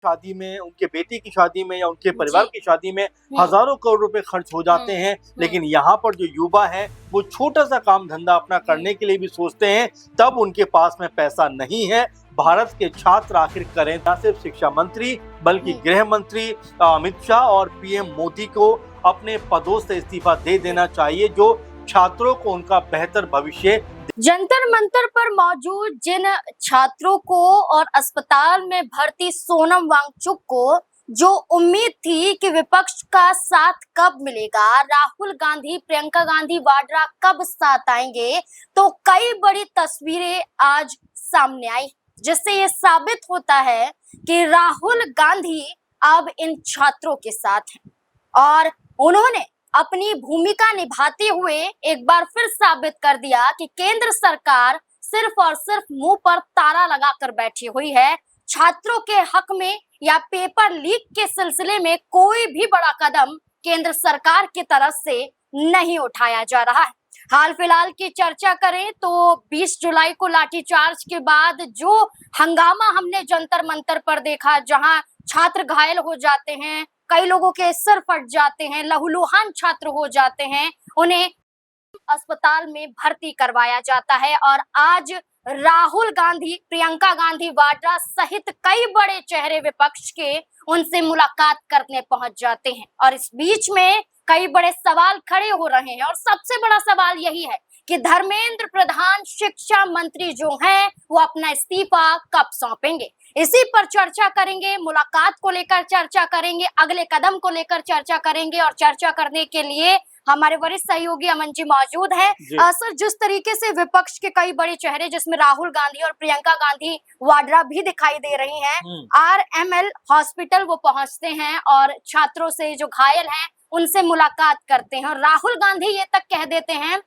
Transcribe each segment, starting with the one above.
शादी में, उनके बेटे की शादी में या उनके परिवार जी। की शादी में हजारों करोड़ रुपए खर्च हो जाते हैं, लेकिन यहाँ पर जो युवा है वो छोटा सा काम धंधा अपना करने के लिए भी सोचते हैं, तब उनके पास में पैसा नहीं है। भारत के छात्र आखिर करें, न सिर्फ शिक्षा मंत्री बल्कि गृह मंत्री अमित शाह और पीएम मोदी को अपने पदों से इस्तीफा दे देना चाहिए, जो छात्रों को उनका बेहतर भविष्य। जंतर मंतर पर मौजूद जिन छात्रों को और अस्पताल में भर्ती सोनम वांगचुक को जो उम्मीद थी कि विपक्ष का साथ कब मिलेगा, राहुल गांधी, प्रियंका गांधी वाड्रा कब साथ आएंगे, तो कई बड़ी तस्वीरें आज सामने आई, जिससे ये साबित होता है कि राहुल गांधी अब इन छात्रों के साथ हैं और उन्होंने अपनी भूमिका निभाते हुए एक बार फिर साबित कर दिया कि केंद्र सरकार सिर्फ और सिर्फ मुंह पर ताला लगाकर बैठी हुई है। छात्रों के हक में या पेपर लीक के सिलसिले में कोई भी बड़ा कदम केंद्र सरकार की तरफ से नहीं उठाया जा रहा है। हाल फिलहाल की चर्चा करें तो 20 जुलाई को लाठीचार्ज के बाद जो हंगामा हमने जंतर मंतर पर देखा, जहां छात्र घायल हो जाते हैं, कई लोगों के सिर फट जाते हैं, लहूलुहान छात्र हो जाते हैं, उन्हें अस्पताल में भर्ती करवाया जाता है और आज राहुल गांधी, प्रियंका गांधी वाड्रा सहित कई बड़े चेहरे विपक्ष के उनसे मुलाकात करने पहुंच जाते हैं और इस बीच में कई बड़े सवाल खड़े हो रहे हैं और सबसे बड़ा सवाल यही है कि धर्मेंद्र प्रधान शिक्षा मंत्री जो हैं वो अपना इस्तीफा कब सौंपेंगे। इसी पर चर्चा करेंगे, मुलाकात को लेकर चर्चा करेंगे, अगले कदम को लेकर चर्चा करेंगे और चर्चा करने के लिए हमारे वरिष्ठ सहयोगी अमन जी मौजूद है। सर, जिस तरीके से विपक्ष के कई बड़े चेहरे जिसमें राहुल गांधी और प्रियंका गांधी वाड्रा भी दिखाई दे रही हैं, आरएमएल हॉस्पिटल वो पहुंचते हैं और छात्रों से जो घायल हैं उनसे मुलाकात करते हैं और राहुल गांधी ये तक कह देते हैं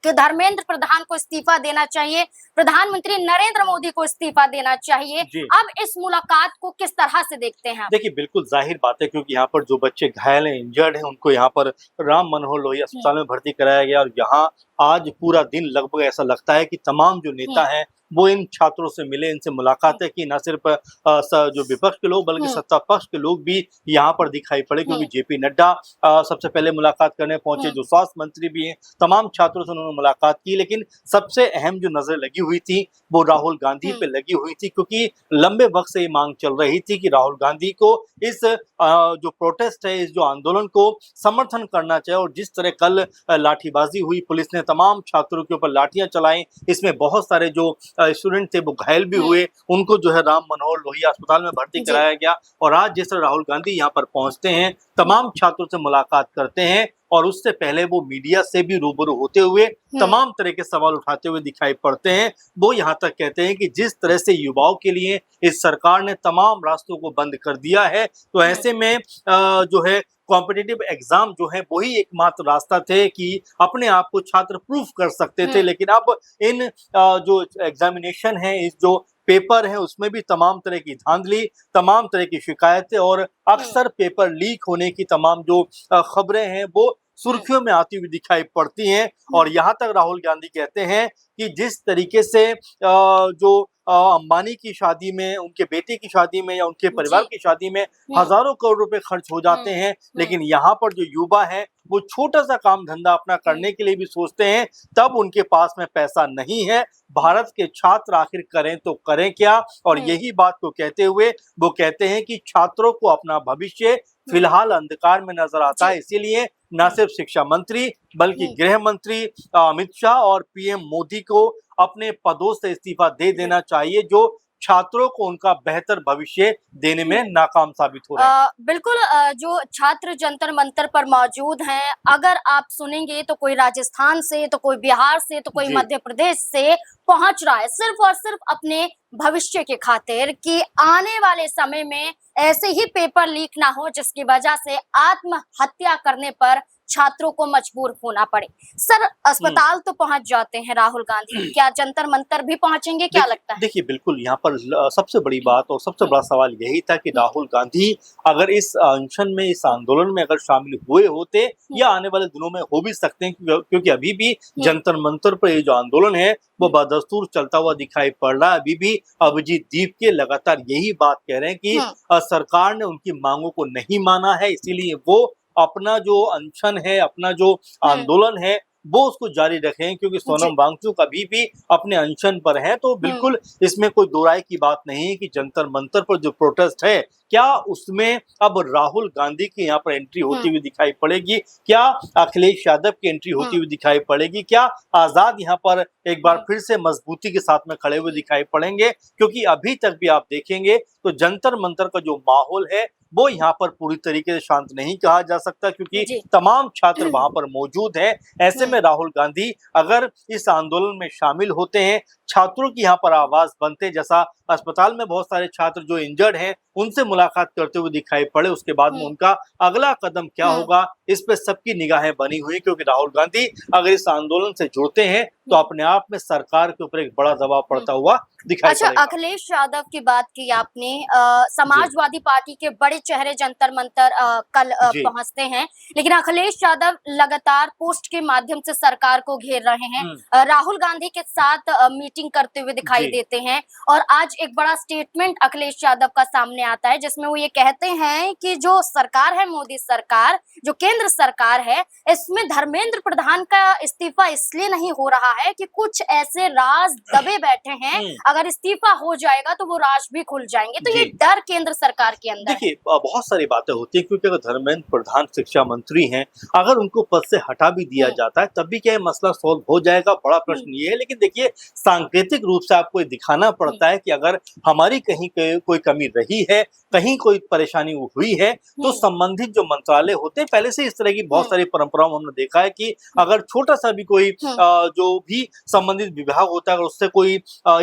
कि धर्मेंद्र प्रधान को इस्तीफा देना चाहिए, प्रधानमंत्री नरेंद्र मोदी को इस्तीफा देना चाहिए। अब इस मुलाकात को किस तरह से देखते हैं? देखिए, बिल्कुल जाहिर बात है, क्योंकि यहाँ पर जो बच्चे घायल हैं, इंजर्ड हैं, उनको यहाँ पर राम मनोहर लोहिया अस्पताल में भर्ती कराया गया और यहाँ आज पूरा दिन लगभग ऐसा लगता है कि तमाम जो नेता हैं वो इन छात्रों से मिले, इनसे मुलाकातें की। न सिर्फ जो विपक्ष के लोग बल्कि सत्ता पक्ष के लोग भी यहाँ पर दिखाई पड़े, क्योंकि जेपी नड्डा सबसे पहले मुलाकात करने पहुंचे, जो स्वास्थ्य मंत्री भी हैं, तमाम छात्रों से उन्होंने मुलाकात की। लेकिन सबसे अहम जो नजर लगी हुई थी वो राहुल गांधी पे लगी हुई थी, क्योंकि लंबे वक्त से ये मांग चल रही थी कि राहुल गांधी को इस जो प्रोटेस्ट है, इस जो आंदोलन को समर्थन करना चाहिए। और जिस तरह कल लाठीबाजी हुई, पुलिस ने तमाम छात्रों के ऊपर लाठियां चलाई, इसमें बहुत सारे जो स्टूडेंट थे वो घायल भी हुए, उनको जो है राम मनोहर लोहिया अस्पताल में भर्ती कराया गया। और आज जिस तरह राहुल गांधी यहाँ पर पहुंचते हैं, तमाम छात्रों से मुलाकात करते हैं और उससे पहले वो मीडिया से भी रूबरू होते हुए तमाम तरह के सवाल उठाते हुए दिखाई पड़ते हैं। वो यहाँ तक कहते हैं कि जिस तरह से युवाओं के लिए इस सरकार ने तमाम रास्तों को बंद कर दिया है, तो ऐसे में जो है कॉम्पिटिटिव एग्जाम जो है वही एकमात्र रास्ता थे कि अपने आप को छात्र प्रूफ कर सकते थे। लेकिन अब इन जो एग्जामिनेशन है, इस जो पेपर है, उसमें भी तमाम तरह की धांधली, तमाम तरह की शिकायतें और अक्सर पेपर लीक होने की तमाम जो खबरें हैं वो सुर्खियों में आती हुई दिखाई पड़ती हैं। और यहाँ तक राहुल गांधी कहते हैं कि जिस तरीके से जो अंबानी की शादी में, उनके बेटे की शादी में या उनके परिवार की शादी में हजारों करोड़ रुपए खर्च हो जाते हैं, लेकिन यहाँ पर जो युवा है वो छोटा सा काम धंधा अपना करने के लिए भी सोचते हैं, तब उनके पास में पैसा नहीं है। भारत के छात्र आखिर करें तो करें क्या? और यही बात को कहते हुए वो कहते हैं कि छात्रों को अपना भविष्य फिलहाल अंधकार में नजर आता है, इसीलिए न सिर्फ शिक्षा मंत्री बल्कि गृह मंत्री अमित शाह और पीएम मोदी को अपने पदों से इस्तीफा दे देना चाहिए, जो छात्रों को उनका बेहतर भविष्य देने में नाकाम साबित हो रहे हैं। बिल्कुल, जो छात्र जंतर मंतर पर मौजूद हैं, अगर आप सुनेंगे तो कोई राजस्थान से, तो कोई बिहार से, तो कोई मध्य प्रदेश से पहुंच रहा है सिर्फ और सिर्फ अपने भविष्य के खातिर कि आने वाले समय में ऐसे ही पेपर लीक ना हो जिसकी वजह से आत्महत्या करने पर छात्रों को मजबूर होना पड़े। सर, अस्पताल तो पहुंच जाते हैं राहुल गांधी, क्या जंतर मंतर भी पहुंचेंगे, क्या लगता है? देखिए बिल्कुल यहाँ पर सबसे बड़ी बात और सबसे बड़ा सवाल यही था कि राहुल गांधी अगर इस अनशन में, इस आंदोलन में अगर शामिल हुए होते या आने वाले दिनों में हो भी सकते हैं, क्योंकि अभी भी जंतर मंतर पर ये जो आंदोलन है वो बदस्तूर चलता हुआ दिखाई पड़ रहा है। अभी भी अभिजीत दीप के लगातार यही बात कह रहे हैं कि सरकार ने उनकी मांगों को नहीं माना है, इसीलिए वो अपना जो अनशन है, अपना जो आंदोलन है वो उसको जारी रखें, क्योंकि सोनम वांगचुक अभी भी अपने अनशन पर है। तो बिल्कुल इसमें कोई दो राय की बात नहीं है कि जंतर मंतर पर जो प्रोटेस्ट है, क्या उसमें अब राहुल गांधी की यहाँ पर एंट्री होती हुई दिखाई पड़ेगी, क्या अखिलेश यादव की एंट्री होती हुई दिखाई पड़ेगी, क्या आजाद यहाँ पर एक बार फिर से मजबूती के साथ में खड़े हुए दिखाई पड़ेंगे? क्योंकि अभी तक भी आप देखेंगे तो जंतर मंतर का जो माहौल है वो यहाँ पर पूरी तरीके से शांत नहीं कहा जा सकता, क्योंकि तमाम छात्र वहां पर मौजूद हैं। ऐसे में राहुल गांधी अगर इस आंदोलन में शामिल होते हैं, छात्रों की यहाँ पर आवाज बनते, जैसा अस्पताल में बहुत सारे छात्र जो इंजर्ड हैं उनसे मुलाकात करते हुए दिखाई पड़े, उसके बाद में उनका अगला कदम क्या होगा इस पे सबकी निगाहें बनी हुई, क्योंकि राहुल गांधी अगर इस आंदोलन से जुड़ते हैं तो अपने आप में सरकार के ऊपर एक बड़ा दबाव पड़ता हुआ दिखाई पड़ेगा। अच्छा, अखिलेश यादव की बात की आपने, समाजवादी पार्टी के बड़े चेहरे जंतर मंतर कल पहुंचते हैं, लेकिन अखिलेश यादव लगातार पोस्ट के माध्यम से सरकार को घेर रहे हैं, राहुल गांधी के साथ मीटिंग करते हुए दिखाई देते हैं, और आज एक बड़ा स्टेटमेंट अखिलेश यादव का सामने आता है जिसमें वो ये कहते हैं कि जो सरकार है, मोदी सरकार, जो केंद्र सरकार है, इसमें धर्मेंद्र प्रधान का इस्तीफा इसलिए नहीं हो रहा है कि कुछ ऐसे राज दबे बैठे हैं, अगर इस्तीफा हो जाएगा तो वो राज भी खुल जाएंगे। तो ये डर केंद्र सरकार के अंदर। देखिए बहुत सारी बातें होती है, क्योंकि अगर धर्मेंद्र प्रधान शिक्षा मंत्री हैं, अगर उनको पद से हटा भी दिया जाता है तब भी क्या ये मसला सॉल्व हो जाएगा, बड़ा प्रश्न ये है। लेकिन देखिए सांकेतिक रूप से आपको दिखाना पड़ता है कि अगर हमारी कहीं कोई कमी रही है, कहीं कोई परेशानी हुई है, तो संबंधित जो मंत्रालय होते हैं, पहले से इस तरह की बहुत सारी परंपराओं हमने देखा है कि अगर छोटा सा भी कोई जो भी संबंधित विभाग होता है, अगर उससे कोई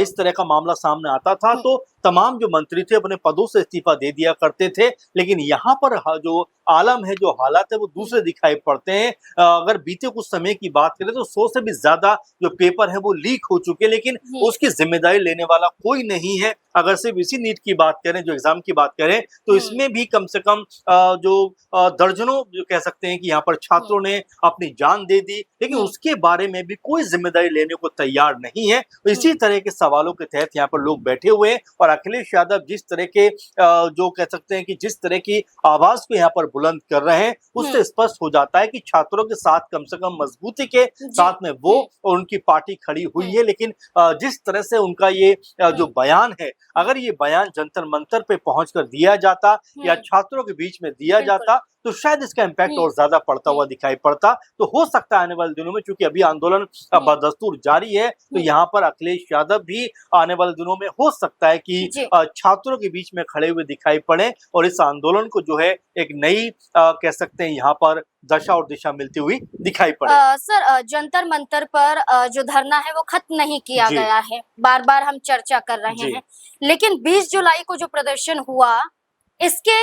इस तरह का मामला सामने आता था तो तमाम जो मंत्री थे अपने पदों से इस्तीफा दे दिया करते थे। लेकिन यहाँ पर जो आलम है, जो हालात है, वो दूसरे दिखाई पड़ते हैं। अगर बीते कुछ समय की बात करें तो 100 से भी ज्यादा जो पेपर है वो लीक हो चुके, लेकिन उसकी जिम्मेदारी लेने वाला कोई नहीं है। अगर सिर्फ इसी नीट की बात करें, जो एग्जाम की बात करें, तो इसमें भी कम से कम जो दर्जनों जो कह सकते हैं कि यहाँ पर छात्रों ने अपनी जान दे दी, लेकिन उसके बारे में भी कोई जिम्मेदारी लेने को तैयार नहीं है। इसी तरह के सवालों के तहत यहाँ पर लोग बैठे हुए हैं, और अखिलेश यादव जिस तरह के जो कह सकते हैं कि जिस तरह की आवाज को यहाँ पर बुलंद कर रहे हैं, उससे स्पष्ट हो जाता है कि छात्रों के साथ कम से कम मजबूती के साथ में वो और उनकी पार्टी खड़ी हुई है। लेकिन जिस तरह से उनका ये जो बयान है, अगर ये बयान जंतर मंतर पे पहुंचकर दिया जाता या छात्रों के बीच में दिया जाता तो शायद इसका इम्पैक्ट और ज्यादा पड़ता हुआ दिखाई पड़ता। तो हो सकता है आने वाले दिनों में, क्योंकि अभी आंदोलन बदस्तूर जारी है, तो यहाँ पर अखिलेश यादव भी आने वाले दिनों में हो सकता है कि छात्रों के बीच में खड़े हुए दिखाई पड़े और इस आंदोलन को जो है एक नई कह सकते हैं यहाँ पर दशा और दिशा मिलती हुई दिखाई पड़े। सर, जंतर मंतर पर जो धरना है वो खत्म नहीं किया गया है, बार बार हम चर्चा कर रहे हैं, लेकिन 20 जुलाई को जो प्रदर्शन हुआ इसके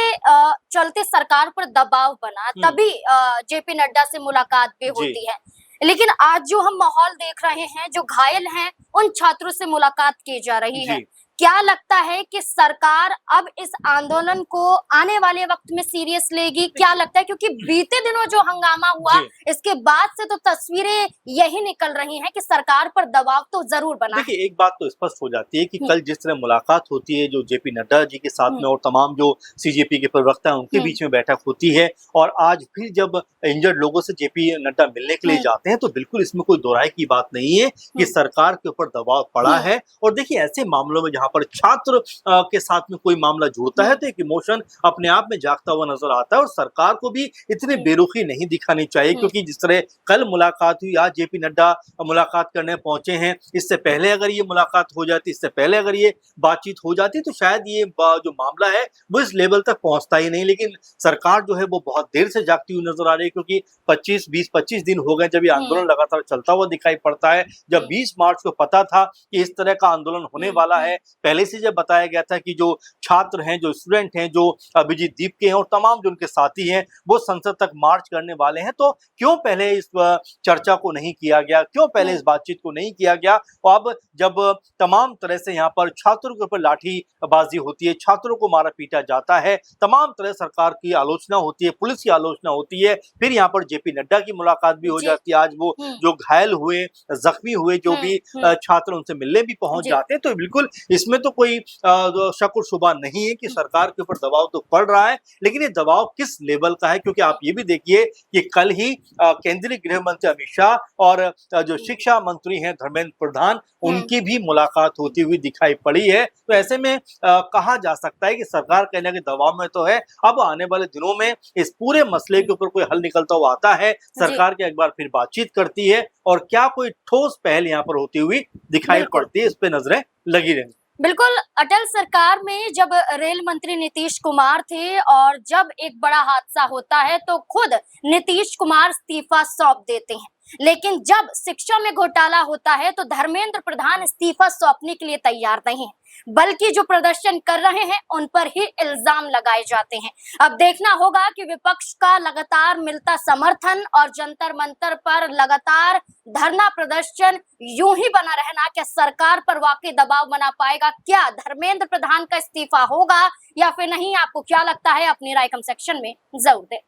चलते सरकार पर दबाव बना, तभी जेपी नड्डा से मुलाकात भी होती है। लेकिन आज जो हम माहौल देख रहे हैं, जो घायल हैं उन छात्रों से मुलाकात की जा रही है, क्या लगता है कि सरकार अब इस आंदोलन को आने वाले वक्त में सीरियस लेगी? क्या लगता है, क्योंकि बीते दिनों जो हंगामा हुआ इसके बाद से तो तस्वीरें यही निकल रही हैं कि सरकार पर दबाव तो जरूर बना है। देखिए एक बात तो स्पष्ट हो जाती है कि कल जिस तरह मुलाकात होती है जो जेपी नड्डा जी के साथ में और तमाम जो सीजेपी के प्रवक्ता हैं उनके बीच में बैठक होती है, और आज फिर जब इंजर्ड लोगों से जेपी नड्डा मिलने के लिए जाते हैं, तो बिल्कुल इसमें कोई दोहराई की बात नहीं है कि सरकार के ऊपर दबाव पड़ा है। और देखिए ऐसे मामलों में जहाँ पर छात्र के साथ में कोई मामला जुड़ता है तो एक इमोशन अपने आप में जागता हुआ नजर आता है, और सरकार को भी इतनी बेरुखी नहीं दिखानी चाहिए, क्योंकि जिस तरह कल मुलाकात हुई, आज जेपी नड्डा मुलाकात करने पहुंचे हैं, इससे पहले अगर ये मुलाकात हो जाती, इससे पहले अगर ये बातचीत हो जाती तो शायद ये जो मामला है वो इस लेवल तक पहुंचता ही नहीं। लेकिन सरकार जो है वो बहुत देर से जागती हुई नजर आ रही है, क्योंकि 20-25 दिन हो गए जब ये आंदोलन लगातार चलता हुआ दिखाई पड़ता है। जब 20 मार्च को पता था कि इस तरह का आंदोलन होने वाला है, पहले से जब बताया गया था कि जो छात्र हैं, जो स्टूडेंट हैं, जो अभिजीत दीप के हैं और तमाम जो उनके साथी हैं, वो संसद तक मार्च करने वाले हैं, तो क्यों पहले इस चर्चा को नहीं किया गया, क्यों पहले इस बातचीत को नहीं किया गया? और अब जब तमाम तरह से यहाँ पर छात्रों के ऊपर लाठीबाजी होती है, छात्रों को मारा पीटा जाता है, तमाम तरह सरकार की आलोचना होती है, पुलिस की आलोचना होती है, फिर यहाँ पर जेपी नड्डा की मुलाकात भी हो जी। जाती है। आज वो जो घायल हुए, जख्मी हुए जो भी छात्र उनसे मिलने भी पहुंच जी। जाते हैं, तो बिल्कुल इसमें तो कोई शक और शुबा नहीं है कि सरकार के ऊपर दबाव तो पड़ रहा है, लेकिन ये दबाव किस लेवल का है? क्योंकि आप ये भी देखिए कि कल ही केंद्रीय गृह मंत्री अमित शाह और जो शिक्षा मंत्री हैं धर्मेंद्र प्रधान, उनकी भी मुलाकात होती हुई दिखाई पड़ी है। तो ऐसे में कहा जा सकता है कि सरकार कहीं ना कहीं दबाव में तो है। अब आने वाले दिनों में इस पूरे मसले के ऊपर कोई हल निकलता हुआ आता है, सरकार के एक बार फिर बातचीत करती है और क्या कोई ठोस पहल यहाँ पर होती हुई दिखाई बिल्कुल। पड़ती है, इस पे नजरें लगी रहेंगी। बिल्कुल, अटल सरकार में जब रेल मंत्री नीतीश कुमार थे और जब एक बड़ा हादसा होता है तो खुद नीतीश कुमार इस्तीफा सौंप देते हैं, लेकिन जब शिक्षा में घोटाला होता है तो धर्मेंद्र प्रधान इस्तीफा सौंपने के लिए तैयार नहीं है, बल्कि जो प्रदर्शन कर रहे हैं उन पर ही इल्जाम लगाए जाते हैं। अब देखना होगा कि विपक्ष का लगातार मिलता समर्थन और जंतर मंतर पर लगातार धरना प्रदर्शन यूं ही बना रहना क्या सरकार पर वाकई दबाव बना पाएगा? क्या धर्मेंद्र प्रधान का इस्तीफा होगा या फिर नहीं? आपको क्या लगता है? अपनी राय कमेंट सेक्शन में जरूर दें।